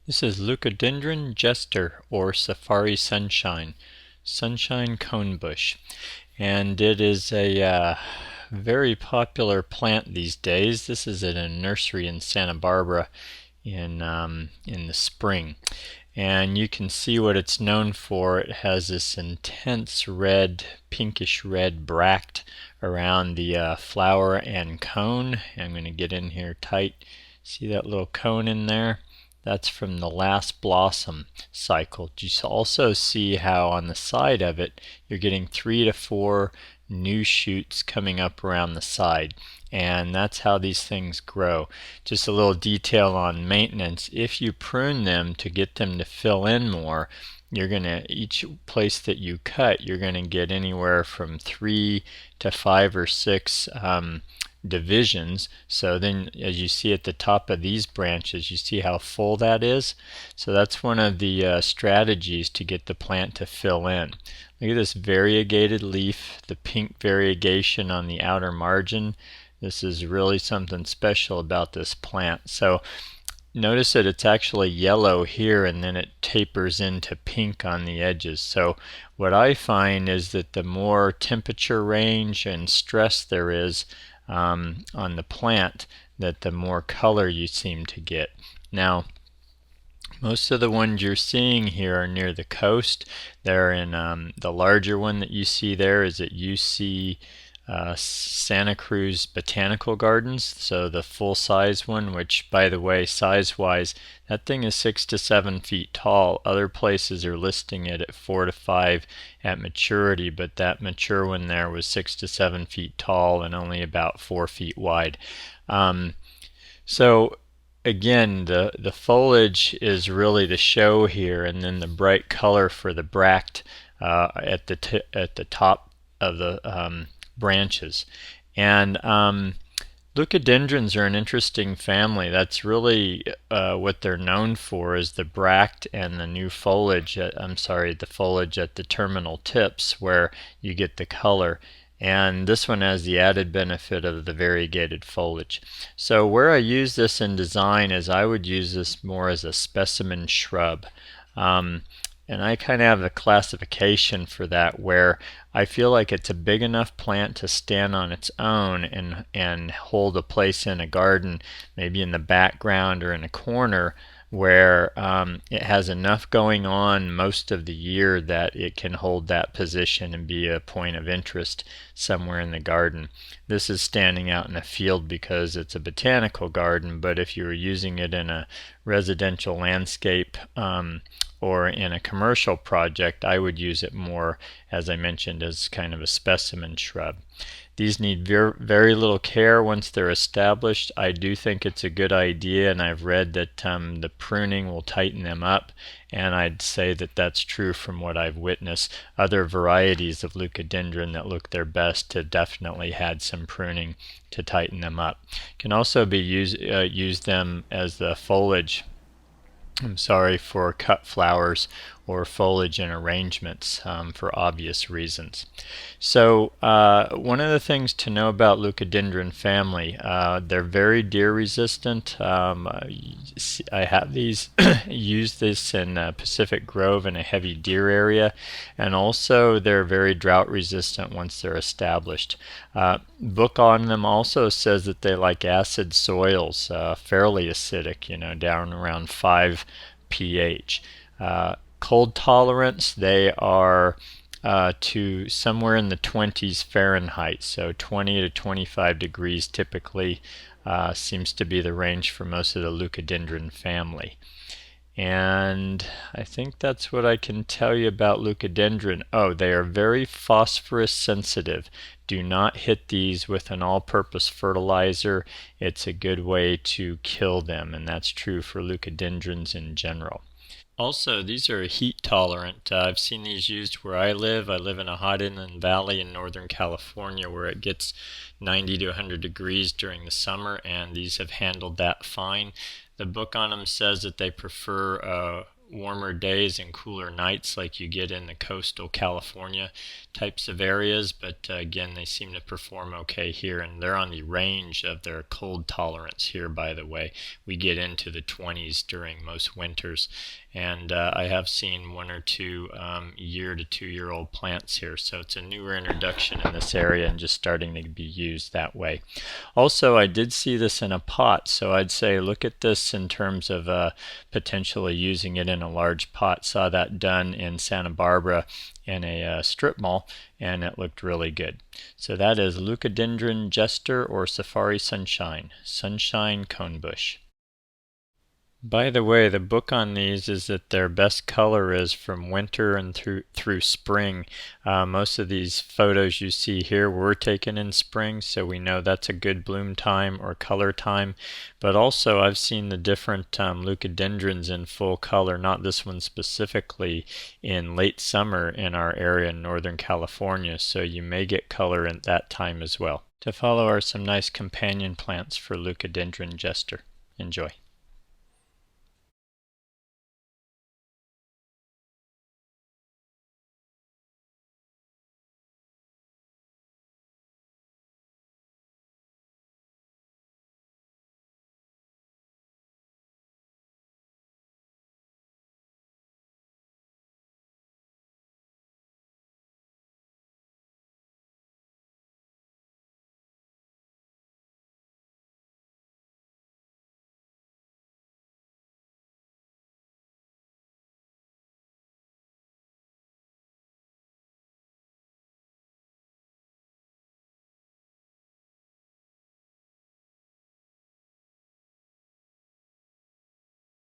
This is Leucadendron Jester, or Safari Sunshine, Sunshine Conebush, and it is a very popular plant these days. This is in a nursery in Santa Barbara in the spring, and you can see what it's known for. It has this intense red, pinkish red bract around the flower and cone. I'm going to get in here tight. See that little cone in there? That's from the last blossom cycle. You also see how on the side of it you're getting 3 to 4 new shoots coming up around the side, and that's how these things grow. Just a little detail on maintenance: if you prune them to get them to fill in more, each place that you cut, you're gonna get anywhere from 3 to 5 or 6 divisions. So then, as you see at the top of these branches, you see how full that is. So that's one of the strategies to get the plant to fill in. Look at this variegated leaf, the pink variegation on the outer margin. This is really something special about this plant. So notice that it's actually yellow here, and then it tapers into pink on the edges. So what I find is that the more temperature range and stress there is on the plant, that the more color you seem to get. Now, most of the ones you're seeing here are near the coast. They're in the larger one that you see there is at UC Santa Cruz Botanical Gardens. So the full-size one, which, by the way, size-wise, that thing is 6 to 7 feet tall. Other places are listing it at 4 to 5 at maturity, but that mature one there was 6 to 7 feet tall and only about 4 feet wide. So again, the foliage is really the show here, and then the bright color for the bract at the top of the branches. And leucadendrons are an interesting family. That's really what they're known for, is the bract and the new foliage. The foliage at the terminal tips where you get the color. And this one has the added benefit of the variegated foliage. So where I use this in design is I would use this more as a specimen shrub. And I kind of have a classification for that, where I feel like it's a big enough plant to stand on its own and hold a place in a garden, maybe in the background or in a corner, where it has enough going on most of the year that it can hold that position and be a point of interest somewhere in the garden. This is standing out in a field because it's a botanical garden, but if you were using it in a residential landscape or in a commercial project, I would use it more, as I mentioned, as kind of a specimen shrub. These need very little care once they're established. I do think it's a good idea, and I've read that the pruning will tighten them up, and I'd say that that's true from what I've witnessed. Other varieties of leucadendron that look their best have definitely had some pruning to tighten them up. Can also be use them as the foliage for cut flowers or foliage and arrangements for obvious reasons. So one of the things to know about Leucadendron family, they're very deer resistant. I have these used this in Pacific Grove in a heavy deer area, and also they're very drought resistant once they're established. Book on them also says that they like acid soils, fairly acidic, down around 5 pH. Cold tolerance, they are to somewhere in the 20s Fahrenheit, so 20 to 25 degrees typically seems to be the range for most of the Leucadendron family. And I think that's what I can tell you about Leucadendron. Oh, they are very phosphorus sensitive. Do not hit these with an all-purpose fertilizer. It's a good way to kill them, and that's true for Leucadendrons in general. Also, these are heat tolerant. I've seen these used where I live. I live in a hot inland valley in Northern California where it gets 90 to 100 degrees during the summer, and these have handled that fine. The book on them says that they prefer warmer days and cooler nights like you get in the coastal California types of areas, but again, they seem to perform okay here, and they're on the range of their cold tolerance here, by the way. We get into the 20s during most winters, and I have seen one or two year to 2 year old plants here, so it's a newer introduction in this area and just starting to be used that way. Also, I did see this in a pot, so I'd say look at this in terms of potentially using it in a large pot. Saw that done in Santa Barbara in a strip mall, and it looked really good. So that is Leucadendron Jester or Safari Sunshine, Sunshine Conebush. By the way, the book on these is that their best color is from winter and through spring. Most of these photos you see here were taken in spring, so we know that's a good bloom time or color time. But also I've seen the different leucadendrons in full color, not this one specifically, in late summer in our area in Northern California, so you may get color at that time as well. To follow are some nice companion plants for Leucadendron Jester. Enjoy.